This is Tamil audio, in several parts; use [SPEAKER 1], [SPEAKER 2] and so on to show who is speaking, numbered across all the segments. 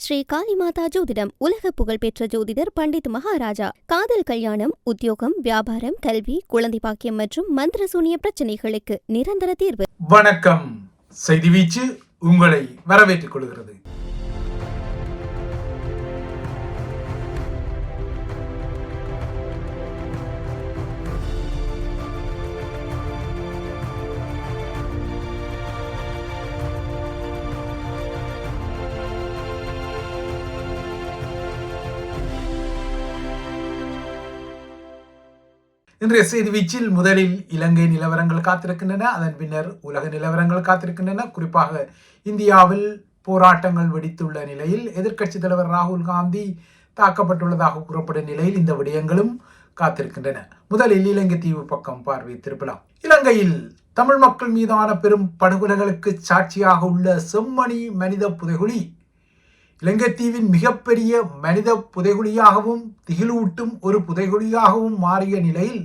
[SPEAKER 1] ஸ்ரீ காளிமாதா ஜோதிடம் உலக புகழ்பெற்ற ஜோதிடர் பண்டித் மகாராஜா. காதல், கல்யாணம், உத்தியோகம், வியாபாரம், கல்வி, குழந்தை பாக்கியம் மற்றும் மந்திர சூனிய பிரச்சனைகளுக்கு நிரந்தர தீர்வு.
[SPEAKER 2] வணக்கம். செய்தி வீச்சு உங்களை வரவேற்றுக் கொள்கிறது. இன்றைய செய்தி வீச்சில் முதலில் இலங்கை நிலவரங்கள் காத்திருக்கின்றன. அதன் பின்னர் உலக நிலவரங்கள் காத்திருக்கின்றன. குறிப்பாக இந்தியாவில் போராட்டங்கள் வெடித்துள்ள நிலையில் எதிர்க்கட்சி தலைவர் ராகுல் காந்தி தாக்கப்பட்டுள்ளதாக கூறப்படும் நிலையில் இந்த விடயங்களும் காத்திருக்கின்றன. முதலில் இலங்கை தீவு பக்கம் பார்வை திருப்பலாம். இலங்கையில் தமிழ் மக்கள் மீதான பெரும் படுகொலைகளுக்கு சாட்சியாக உள்ள செம்மணி மனித புதைகுழி இலங்கை தீவின் மிகப்பெரிய மனித புதைகுழியாகவும் திகிலூட்டும் ஒரு புதைகுழியாகவும் மாறிய நிலையில்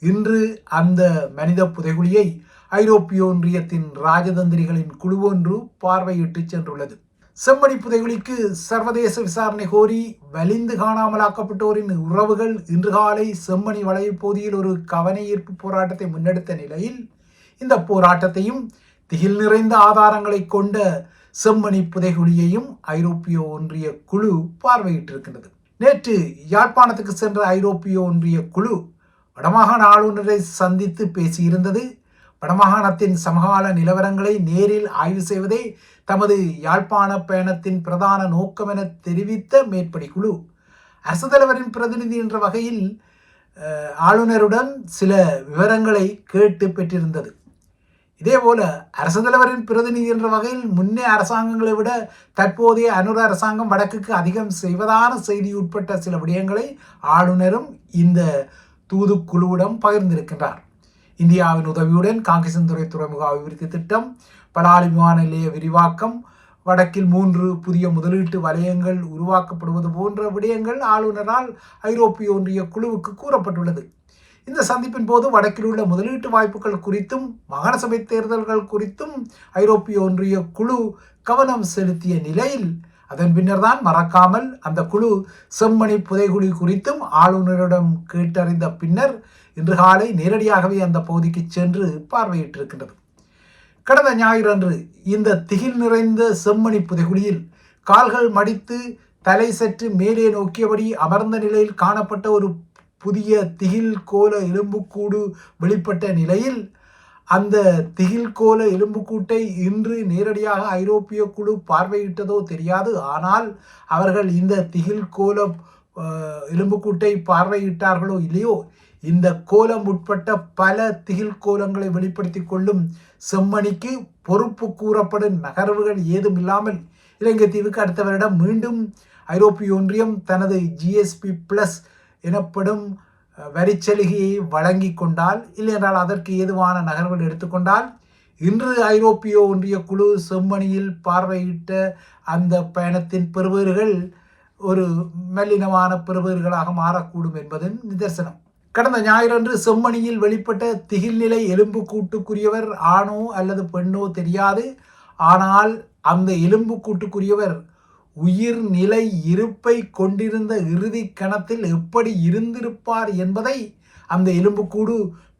[SPEAKER 2] இன்று அந்த மனித புதைகுழியை ஐரோப்பிய ஒன்றியத்தின் ராஜதந்திரிகளின் குழு ஒன்று பார்வையிட்டு சென்றுள்ளது. செம்மணி புதைகுழிக்கு சர்வதேச விசாரணை கோரி வலிந்து காணாமலாக்கப்பட்டோரின் உறவுகள் இன்று காலை செம்மணி வளைவு பகுதியில் ஒரு கவன ஈர்ப்பு போராட்டத்தை முன்னெடுத்த நிலையில் இந்த போராட்டத்தையும் திகில் நிறைந்த ஆதாரங்களை கொண்ட செம்மணி புதைகுழியையும் ஐரோப்பிய ஒன்றிய குழு பார்வையிட்டிருக்கின்றது. நேற்று யாழ்ப்பாணத்துக்கு சென்ற ஐரோப்பிய ஒன்றிய குழு வடமாகாண ஆளுநரை சந்தித்து பேசியிருந்தது. வடமாகாணத்தின் சமகால நிலவரங்களை நேரில் ஆய்வு செய்வதே தமது யாழ்ப்பாண பயணத்தின் பிரதான நோக்கம் என தெரிவித்த மேற்படி குழு அரசு தலைவரின் பிரதிநிதி என்ற வகையில் ஆளுநருடன் சில விவரங்களை கேட்டு பெற்றிருந்தது. இதேபோல அரசு தலைவரின் பிரதிநிதி என்ற வகையில் முன்னே அரசாங்கங்களை விட தற்போதைய அனுர அரசாங்கம் வடக்குக்கு அதிகம் செய்வதான செய்தி உட்பட்ட சில விடயங்களை ஆளுநரும் இந்த தூதுக்குழுவிடம் பகிர்ந்திருக்கின்றார். இந்தியாவின் உதவியுடன் காங்கேசன்துறை துறைமுக அபிவிருத்தி திட்டம், பலாலி விமான நிலைய விரிவாக்கம், வடக்கில் 3 புதிய முதலீட்டு வலயங்கள் உருவாக்கப்படுவது போன்ற விடயங்கள் ஆளுநரால் ஐரோப்பிய ஒன்றிய குழுவுக்கு கூறப்பட்டுள்ளது. இந்த சந்திப்பின் போது வடக்கில் உள்ள முதலீட்டு வாய்ப்புகள் குறித்தும் மாகாண சபை தேர்தல்கள் குறித்தும் ஐரோப்பிய ஒன்றிய குழு கவனம் செலுத்திய நிலையில் அதன் பின்னர் தான் மறக்காமல் அந்த குழு செம்மணி புதைகுழி குறித்தும் ஆளுநரிடம் கேட்டறிந்த பின்னர் இன்று காலை நேரடியாகவே அந்த பகுதிக்கு சென்று பார்வையிட்டிருக்கின்றது. கடந்த ஞாயிறன்று இந்த திகில் நிறைந்த செம்மணி புதைகுழியில் கால்கள் மடித்து தலை சற்று மேலே நோக்கியபடி அமர்ந்த நிலையில் காணப்பட்ட ஒரு புதிய திகில் கோல எலும்புக்கூடு வெளிப்பட்ட நிலையில் அந்த திகில் கோல எலும்புக்கூட்டை இன்று நேரடியாக ஐரோப்பிய குழு பார்வையிட்டதோ தெரியாது. ஆனால் அவர்கள் இந்த திகில் கோல எலும்புக்கூட்டை பார்வையிட்டார்களோ இல்லையோ, இந்த கோலம் உட்பட்ட பல திகில் கோலங்களை வெளிப்படுத்தி கொள்ளும் செம்மணிக்கு பொறுப்பு கூறப்படும் நகர்வுகள் ஏதும் இல்லாமல் இலங்கை தீவுக்கு அடுத்த வருடம் மீண்டும் ஐரோப்பிய ஒன்றியம் தனது GSP+ எனப்படும் வரிச்சலுகையை வழங்கி கொண்டால், இல்லை என்றால் அதற்கு ஏதுவான நகர்வுகள் எடுத்துக்கொண்டால், இன்று ஐரோப்பிய ஒன்றிய குழு செம்மணியில் பார்வையிட்ட அந்த பயணத்தின் பெறுபேறுகள் ஒரு மெல்லினமான பெறுபேறுகளாக மாறக்கூடும் என்பதன் நிதர்சனம். கடந்த ஞாயிறன்று செம்மணியில் வெளிப்பட்ட திகில்நிலை எலும்பு கூட்டுக்குரியவர் ஆணோ அல்லது பெண்ணோ தெரியாது. ஆனால் அந்த எலும்பு கூட்டுக்குரியவர் உயிர் நிலை இருப்பை கொண்டிருந்த இறுதி கணத்தில் எப்படி இருந்திருப்பார் என்பதை அந்த எலும்புக்கூடு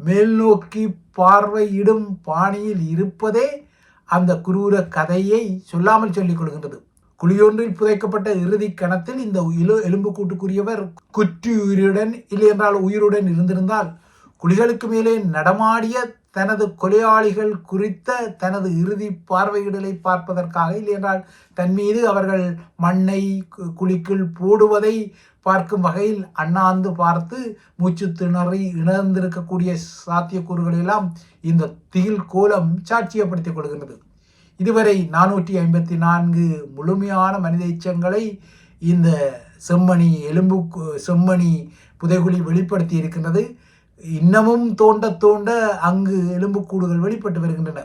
[SPEAKER 2] மேல் நோக்கி பார்வையிடும் பாணியில் இருப்பதே அந்த குரூர கதையை சொல்லாமல் சொல்லிக் கொள்கின்றது. குழியொன்றில் புதைக்கப்பட்ட இறுதி கணத்தில் இந்த எலும்புக்கூட்டுக்குரியவர் குற்றியுயிருடன் இல்லை என்றால் உயிருடன் இருந்திருந்தால் குழிகளுக்கு மேலே நடமாடிய தனது கொலையாளிகள் குறித்த தனது இறுதி பார்வையிடலை பார்ப்பதற்காக, இல்லை என்றால் தன் மீது அவர்கள் மண்ணை குழிக்குள் போடுவதை பார்க்கும் வகையில் அண்ணாந்து பார்த்து மூச்சு திணறி இழந்திருக்கக்கூடிய சாத்தியக்கூறுகள் எல்லாம் இந்த திகில் கோலம் சாட்சியப்படுத்திக் கொள்கின்றது. இதுவரை 454 முழுமையான மனித எச்சங்களை இந்த செம்மணி புதைகுழி வெளிப்படுத்தி இருக்கின்றது. இன்னமும் தோண்ட தோண்ட அங்கு எலும்புக்கூடுகள் வெளிப்பட்டு வருகின்றன.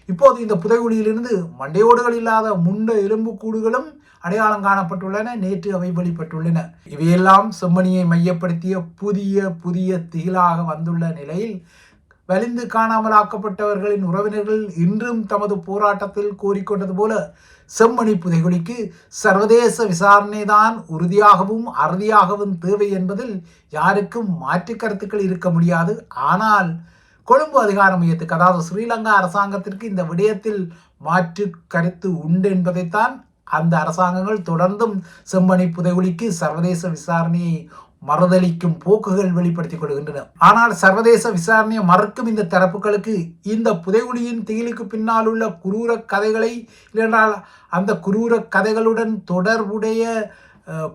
[SPEAKER 2] இப்போது இந்த புதைகுழியிலிருந்து மண்டையோடுகள் இல்லாத முண்ட எலும்புக்கூடுகளும் அடையாளம் காணப்பட்டுள்ளன. நேற்று அவை வெளிப்பட்டுள்ளன. இவையெல்லாம் செம்மணியை மையப்படுத்திய புதிய திகிலாக வந்துள்ள நிலையில் வலிந்து காணாமலாக்கப்பட்டவர்களின் உறவினர்கள் இன்றும் தமது போராட்டத்தில் கோரிக்கொண்டது போல செம்மணி புதைகுழிக்கு சர்வதேச விசாரணை தான் உறுதியாகவும் அறுதியாகவும் தேவை என்பதில் யாருக்கும் மாற்று கருத்துக்கள் இருக்க முடியாது. ஆனால் கொழும்பு அதிகார மையத்துக்கு, அதாவது ஸ்ரீலங்கா அரசாங்கத்திற்கு இந்த விடயத்தில் மாற்று கருத்து உண்டு என்பதைத்தான் அந்த அரசாங்கங்கள் தொடர்ந்தும் செம்மணி புதைகுழிக்கு சர்வதேச விசாரணையை மறுதளிக்கும் போக்குகள் வெளிப்படுத்திக் கொள்கின்றன. ஆனால் சர்வதேச விசாரணையை மறுக்கும் இந்த தரப்புகளுக்கு இந்த புதைகுழியின் திகிலுக்கு பின்னால் உள்ள குரூர கதைகளை, இல்லையென்றால் அந்த குரூர கதைகளுடன் தொடர்புடைய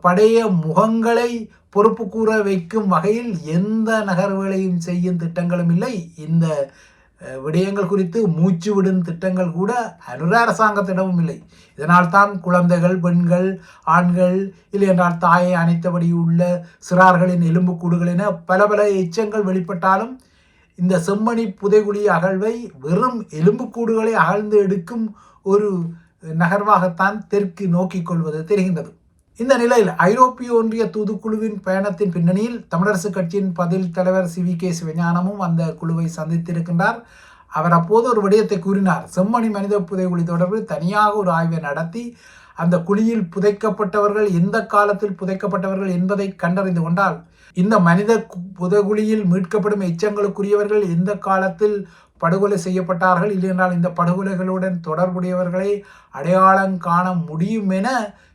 [SPEAKER 2] பழைய முகங்களை பொறுப்பு கூற வைக்கும் வகையில் எந்த நகர்வுகளையும் செய்யும் திட்டங்களும் இல்லை. இந்த விடயங்கள் குறித்து மூச்சு விடும் திட்டங்கள் கூட அனுர அரசாங்கத்திடமும் இல்லை. இதனால் தான் குழந்தைகள், பெண்கள், ஆண்கள், இல்லை என்றால் தாயை அணைத்தபடி உள்ள சிறார்களின் எலும்புக்கூடுகள் என பல பல எச்சங்கள் வெளிப்பட்டாலும் இந்த செம்மணி புதைகுழி அகழ்வை வெறும் எலும்புக்கூடுகளை அகழ்ந்து எடுக்கும் ஒரு நகர்வாகத்தான் தெற்கு நோக்கிக் கொள்வது தெரிகின்றது. இந்த நிலையில் ஐரோப்பிய ஒன்றிய தூதுக்குழுவின் பயணத்தின் பின்னணியில் தமிழரசு கட்சியின் பதில் தலைவர் CVK சிவஞானமும் அந்த குழுவை சந்தித்திருக்கின்றார். அவர் அப்போது ஒரு விடயத்தை கூறினார். செம்மணி மனித புதைகுழி தொடர்பில் தனியாக ஒரு ஆய்வை நடத்தி அந்த குழியில் புதைக்கப்பட்டவர்கள் எந்த காலத்தில் புதைக்கப்பட்டவர்கள் என்பதை கண்டறிந்து கொண்டால் இந்த மனித புதைகுழியில் மீட்கப்படும் எச்சங்களுக்குரியவர்கள் எந்த காலத்தில் படுகொலை செய்யப்பட்டார்கள், இல்லையென்றால் இந்த படுகொலைகளுடன் தொடர்புடையவர்களை அடையாளம் காண முடியும் என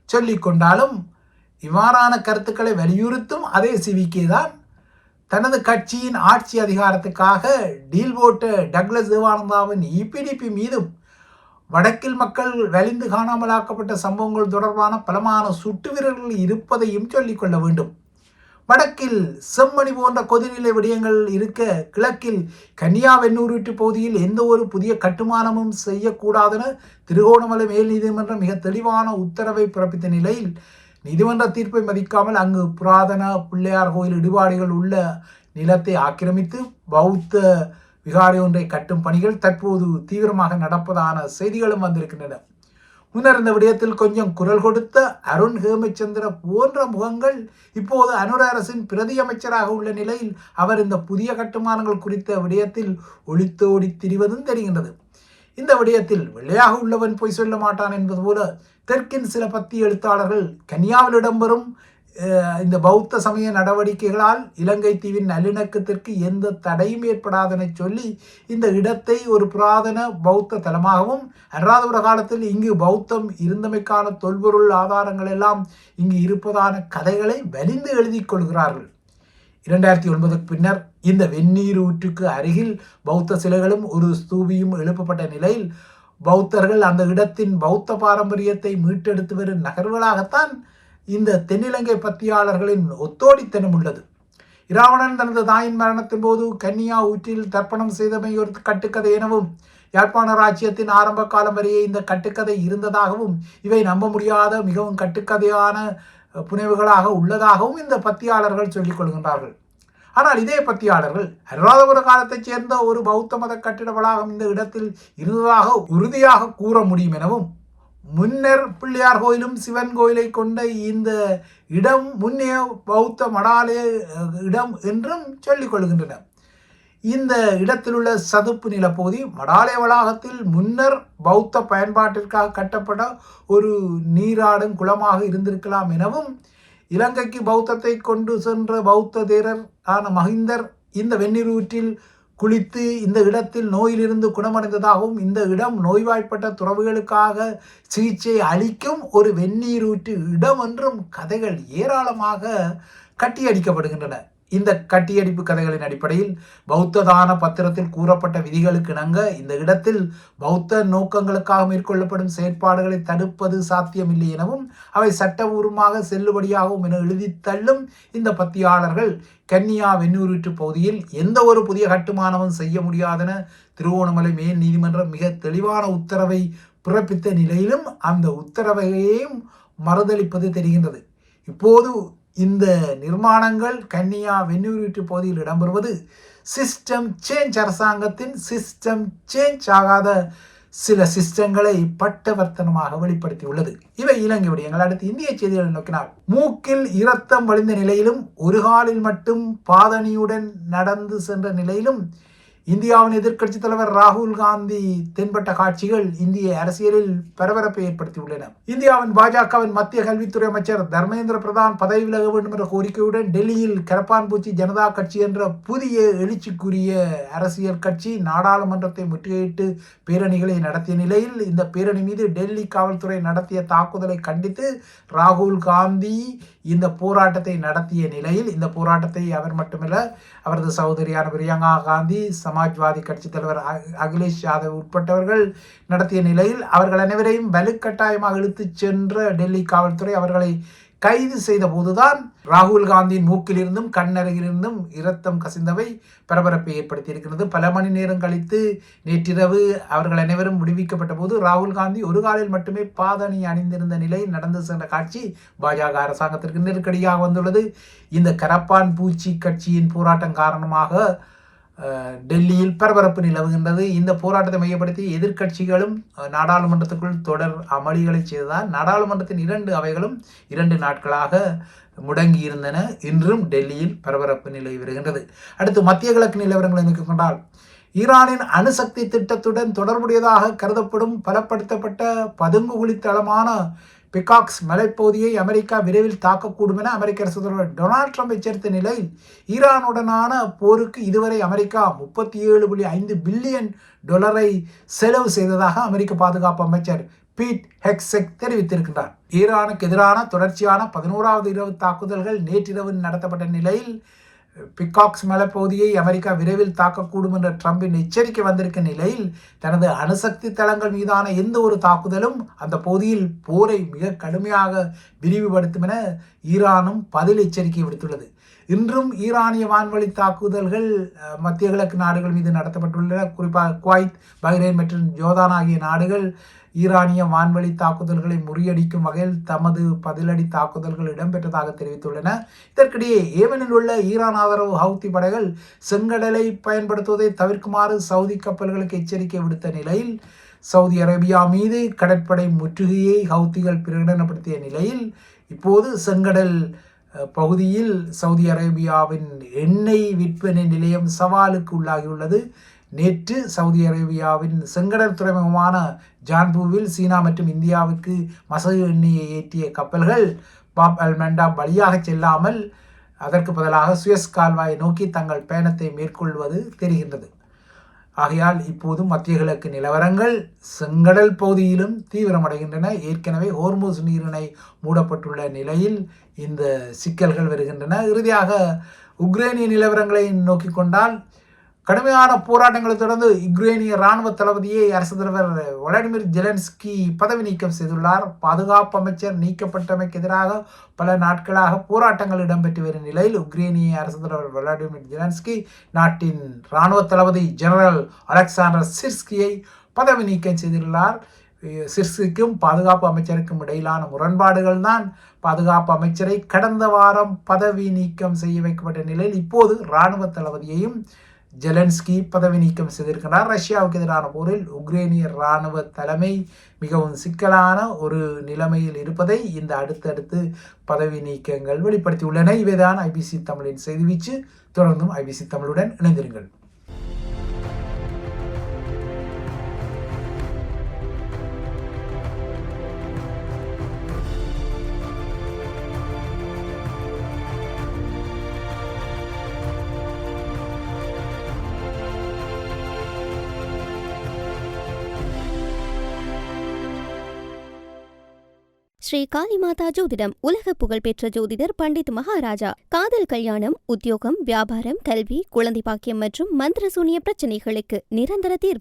[SPEAKER 2] சொல்லிக் கொண்டாலும் இவ்வாறான கருத்துக்களை வலியுறுத்தும் அதே CVK தான் தனது கட்சியின் ஆட்சி அதிகாரத்துக்காக டீல் போட்ட டக்ளஸ் தேவானந்தாவின் EPDP மீதும் வடக்கில் மக்கள் வலிந்து காணாமலாக்கப்பட்ட சம்பவங்கள் தொடர்பான பலமான சுட்டு வீரர்கள் இருப்பதையும் சொல்லிக்கொள்ள வேண்டும். வடக்கில் செம்மணி போன்ற கொதிநிலை விடயங்கள் இருக்க கிழக்கில் கன்னியாவென்னூர் பகுதியில் எந்த ஒரு புதிய கட்டுமானமும் செய்யக்கூடாதென திருகோணமலை மேல் நீதிமன்றம் மிக தெளிவான உத்தரவை பிறப்பித்த நிலையில் நீதிமன்ற தீர்ப்பை மதிக்காமல் அங்கு புராதன பிள்ளையார் கோயில் இடிபாடுகள் உள்ள நிலத்தை ஆக்கிரமித்து பௌத்த விகாரை ஒன்றை கட்டும் பணிகள் தற்போது தீவிரமாக நடப்பதான செய்திகளும் வந்திருக்கின்றன. முன்னர் இந்த விடயத்தில் கொஞ்சம் குரல் கொடுத்த அருண் ஹேமச்சந்திர போன்ற முகங்கள் இப்போது அனுர அரசின் பிரதி அமைச்சராக உள்ள நிலையில் அவர் இந்த புதிய கட்டுமானங்கள் குறித்த விடயத்தில் ஒளித்தோடி திரிவதும் தெரிகின்றது. இந்த விடயத்தில் வெள்ளையாக உள்ளவன் பொய் சொல்ல மாட்டான் என்பது போல தெற்கின் சில பத்தி எழுத்தாளர்கள் கன்னியாவில் இடம்பெறும் இந்த பௌத்த சமய நடவடிக்கைகளால் இலங்கை தீவின் நல்லிணக்கத்திற்கு எந்த தடையும் ஏற்படாதென சொல்லி இந்த இடத்தை ஒரு புராதன பௌத்த தலமாகவும் அன்றாத காலத்தில் இங்கு பௌத்தம் இருந்தமைக்கான தொல்பொருள் ஆதாரங்கள் எல்லாம் இங்கு இருப்பதான கதைகளை வலிந்து எழுதி கொள்கிறார்கள். 2009 பின்னர் இந்த வெந்நீர் ஊற்றுக்கு அருகில் பௌத்த சிலைகளும் ஒரு ஸ்தூபியும் எழுப்பப்பட்ட நிலையில் பௌத்தர்கள் அந்த இடத்தின் பௌத்த பாரம்பரியத்தை மீட்டெடுத்து வரும் நகர்வுகளாகத்தான் இந்த தென்னிலங்கை பத்தியாளர்களின் ஒத்தோடித்தனம் உள்ளது. இராவணன் தனது தாயின் மரணத்தின் போது கன்னியா ஊற்றில் தர்ப்பணம் செய்தமை ஒரு கட்டுக்கதை எனவும் யாழ்ப்பாண ராஜ்யத்தின் ஆரம்ப காலம் வரையே இந்த கட்டுக்கதை இருந்ததாகவும் இவை நம்ப முடியாத மிகவும் கட்டுக்கதையான புனைவுகளாக உள்ளதாகவும் இந்த பத்தியாளர்கள் சொல்லிக் கொள்கின்றார்கள். ஆனால் இதே பத்தியாளர்கள் அனுராதபுர காலத்தைச் சேர்ந்த ஒரு பௌத்த மத கட்டிட வளாகம் இந்த இடத்தில் இருந்ததாக உறுதியாக கூற முடியும் எனவும் முன்னர் பிள்ளையார் கோயிலும் சிவன் கோயிலை கொண்ட இந்த இடம் முன்னே பௌத்த மடாலய இடம் என்றும் சொல்லிக் கொள்கின்றனர். இந்த இடத்தில் உள்ள சதுப்பு நிலப்பகுதி மடாலய வளாகத்தில் முன்னர் பௌத்த பயன்பாட்டிற்காக கட்டப்பட்ட ஒரு நீராடும் குளமாக இருந்திருக்கலாம் எனவும் இலங்கைக்கு பௌத்தத்தை கொண்டு சென்ற பௌத்த தேரர் ஆன மகிந்தர் இந்த வெந்நீர் ஊற்றில் குளித்து இந்த இடத்தில் நோயிலிருந்து குணமடைந்ததாகவும் இந்த இடம் நோய்வாய்ப்பட்ட துறவுகளுக்காக சிகிச்சை அளிக்கும் ஒரு வெந்நீர் ஊற்று இடம் என்றும் கதைகள் ஏராளமாக கட்டியடிக்கப்படுகின்றன. இந்த கட்டியடிப்பு கதைகளின் அடிப்படையில் பௌத்த தான பத்திரத்தில் கூறப்பட்ட விதிகளுக்கு இணங்க இந்த இடத்தில் பௌத்த நோக்கங்களுக்காக மேற்கொள்ளப்படும் செயற்பாடுகளை தடுப்பது சாத்தியமில்லை எனவும் அவை சட்டபூர்வமாக செல்லுபடியாகும் என எழுதி தள்ளும் இந்த பத்தியாளர்கள் கன்னியா வெந்நூரூற்று பகுதியில் எந்த ஒரு புதிய கட்டுமானமும் செய்ய முடியாதென திருகோணமலை மேல் நீதிமன்றம் மிக தெளிவான உத்தரவை பிறப்பித்த நிலையிலும் அந்த உத்தரவையும் மறுதளிப்பது தெரிகின்றது. இப்போது இந்த நிர்மாணங்கள் கன்னியா வெந்நூரூற்று பகுதியில் இடம்பெறுவது சிஸ்டம் சேஞ்ச் அரசாங்கத்தின் சிஸ்டம் சேஞ்ச் ஆகாத சில சிஸ்டங்களை பட்டவர்த்தனமாக வெளிப்படுத்தியுள்ளது. இவை இலங்கை விடயங்கள். அடுத்து இந்திய செய்திகளை நோக்கினார். மூக்கில் இரத்தம் வழிந்த நிலையிலும் ஒரு காலில் மட்டும் பாதணியுடன் நடந்து சென்ற நிலையிலும் இந்தியாவின் எதிர்க்கட்சித் தலைவர் ராகுல் காந்தி தென்பட்ட காட்சிகள் இந்திய அரசியலில் பரபரப்பை ஏற்படுத்தியுள்ளன. இந்தியாவின் பாஜகவின் மத்திய கல்வித்துறை அமைச்சர் தர்மேந்திர பிரதான் பதவி விலக வேண்டும் என்ற கோரிக்கையுடன் டெல்லியில் கரப்பான்பூச்சி ஜனதா கட்சி என்ற புதிய எழுச்சிக்குரிய அரசியல் கட்சி நாடாளுமன்றத்தை முற்றுகையிட்டு பேரணிகளை நடத்திய நிலையில் இந்த பேரணி மீது டெல்லி காவல்துறை நடத்திய தாக்குதலை கண்டித்து ராகுல் காந்தி இந்த போராட்டத்தை நடத்திய நிலையில் இந்த போராட்டத்தை அவர் மட்டுமல்ல அவரது சகோதரியான பிரியங்கா காந்தி, சமாஜ்வாதி கட்சி தலைவர் அகிலேஷ் யாதவ் உட்பட்டவர்கள் நடத்திய நிலையில் அவர்கள் அனைவரையும் வலுக்கட்டாயமாக இழுத்துச் சென்ற டெல்லி காவல்துறை அவர்களை கைது செய்த போதுதான் ராகுல் காந்தியின் மூக்கிலிருந்தும் கண்ணருகிலிருந்தும் இரத்தம் கசிந்தவை பரபரப்பை ஏற்படுத்தி இருக்கிறது. பல மணி நேரம் கழித்து நேற்றிரவு அவர்கள் அனைவரும் விடுவிக்கப்பட்ட போது ராகுல் காந்தி ஒரு காலில் மட்டுமே பாதணி அணிந்திருந்த நிலையில் நடந்து சென்ற காட்சி பாஜக அரசாங்கத்திற்கு நெருக்கடியாக வந்துள்ளது. இந்த கரப்பான் பூச்சி கட்சியின் போராட்டம் காரணமாக டெல்லியில் பரபரப்பு நிலவுகின்றது. இந்த போராட்டத்தை மையப்படுத்தி எதிர்க்கட்சிகளும் நாடாளுமன்றத்துக்குள் தொடர் அமளிகளை செய்ததால் நாடாளுமன்றத்தின் 2 அவைகளும் 2 நாட்களாக முடங்கி இருந்தன. இன்றும் டெல்லியில் பரபரப்பு நிலை வருகின்றது. அடுத்து மத்திய கிழக்கு நிலவரங்களை நோக்கிக் கொண்டால் ஈரானின் அணுசக்தி திட்டத்துடன் தொடர்புடையதாக கருதப்படும் பலப்படுத்தப்பட்ட பதுங்குகுழி தளமான பிகாக்ஸ் மலைப்பகுதியை அமெரிக்கா விரைவில் தாக்கக்கூடும் என அமெரிக்க அரசு தலைவர் டொனால்ட் ட்ரம்ப் எச்சரித்த நிலையில் ஈரானுடனான போருக்கு இதுவரை அமெரிக்கா $37.5 பில்லியன் செலவு செய்ததாக அமெரிக்க பாதுகாப்பு அமைச்சர் பீட் ஹெக்ஸெக் தெரிவித்திருக்கின்றார். ஈரானுக்கு எதிரான தொடர்ச்சியான 11வது இரவு தாக்குதல்கள் நேற்றிரவு நடத்தப்பட்ட நிலையில் பிகாக்ஸ் மலைப்பகுதியை அமெரிக்கா விரைவில் தாக்கக்கூடும் என்ற ட்ரம்பின் எச்சரிக்கை வந்திருக்கும் நிலையில் தனது அணுசக்தி தளங்கள் மீதான எந்த ஒரு தாக்குதலும் அந்த பகுதியில் போரை மிக கடுமையாக விரிவுபடுத்தும் என ஈரானும் பதில் எச்சரிக்கை விடுத்துள்ளது. இன்றும் ஈரானிய வான்வழி தாக்குதல்கள் மத்திய கிழக்கு நாடுகள் மீது நடத்தப்பட்டுள்ளன. குறிப்பாக குவைத், பஹ்ரைன் மற்றும் ஜோர்தான் ஆகிய நாடுகள் ஈரானிய வான்வழி தாக்குதல்களை முறியடிக்கும் வகையில் தமது பதிலடி தாக்குதல்கள் இடம்பெற்றதாக தெரிவித்துள்ளன. இதற்கிடையே ஏமனில் உள்ள ஈரான் ஆதரவு ஹவுத்தி படைகள் செங்கடலை பயன்படுத்துவதை தவிர்க்குமாறு சவுதி கப்பல்களுக்கு எச்சரிக்கை விடுத்த நிலையில் சவுதி அரேபியா மீது கடற்படை முற்றுகையை ஹவுத்திகள் பிரகடனப்படுத்திய நிலையில் இப்போது செங்கடல் பகுதியில் சவுதி அரேபியாவின் எண்ணெய் விற்பனை நிலையம் சவாலுக்கு உள்ளாகியுள்ளது. நேற்று சவுதி அரேபியாவின் செங்கடல் துறைமுகமான ஜான்பூவில் சீனா மற்றும் இந்தியாவுக்கு மசகு எண்ணெயை ஏற்றிய கப்பல்கள் பாப் அல் மண்டாப் வழியாக செல்லாமல் அதற்கு பதிலாக சுயஸ் கால்வாயை நோக்கி தங்கள் பயணத்தை மேற்கொள்வது தெரிகின்றது. ஆகையால் இப்போது மத்திய கிழக்கு நிலவரங்கள் செங்கடல் பகுதியிலும் தீவிரமடைகின்றன. ஏற்கனவே ஹோர்முஸ் நீரிணை மூடப்பட்டுள்ள நிலையில் இந்த சிக்கல்கள் வருகின்றன. இறுதியாக உக்ரைனிய நிலவரங்களை நோக்கி கொண்டால் கடுமையான போராட்டங்களை தொடர்ந்து உக்ரைனிய இராணுவ தளபதியை அரசு தலைவர் விளாடிமிர் ஜெலன்ஸ்கி பதவி நீக்கம் செய்துள்ளார். பாதுகாப்பு அமைச்சர் நீக்கப்பட்டமைக்கு எதிராக பல நாட்களாக போராட்டங்கள் இடம்பெற்று வரும் நிலையில் உக்ரைனிய அரசு தலைவர் விளாடிமிர் ஜெலன்ஸ்கி நாட்டின் இராணுவ தளபதி ஜெனரல் அலெக்சாண்டர் சிர்ஸ்கியை பதவி நீக்கம் செய்துள்ளார். சிர்ஸ்கிக்கும் பாதுகாப்பு அமைச்சருக்கும் இடையிலான முரண்பாடுகள் தான் பாதுகாப்பு அமைச்சரை கடந்த வாரம் பதவி நீக்கம் செய்ய வைக்கப்பட்ட நிலையில் இப்போது இராணுவ தளபதியையும் ஜெலன்ஸ்கி பதவி நீக்கம் செய்திருக்கிறார். ரஷ்யாவுக்கு எதிரான போரில் உக்ரைனிய இராணுவ தலைமை மிகவும் சிக்கலான ஒரு நிலைமையில் இருப்பதை இந்த அடுத்தடுத்து பதவி நீக்கங்கள் வெளிப்படுத்தியுள்ளன. இவைதான் ஐபிசி தமிழின் செய்தி வீச்சு. தொடர்ந்தும் ஐபிசி தமிழுடன் இணைந்திருங்கள்.
[SPEAKER 1] ஸ்ரீ காளிமாதா ஜோதிடம் உலக புகழ்பெற்ற ஜோதிடர் பண்டித் மகாராஜா. காதல், கல்யாணம், உத்தியோகம், வியாபாரம், கல்வி, குழந்தை பாக்கியம் மற்றும் மந்திர சூனிய பிரச்சனைகளுக்கு நிரந்தர தீர்வு.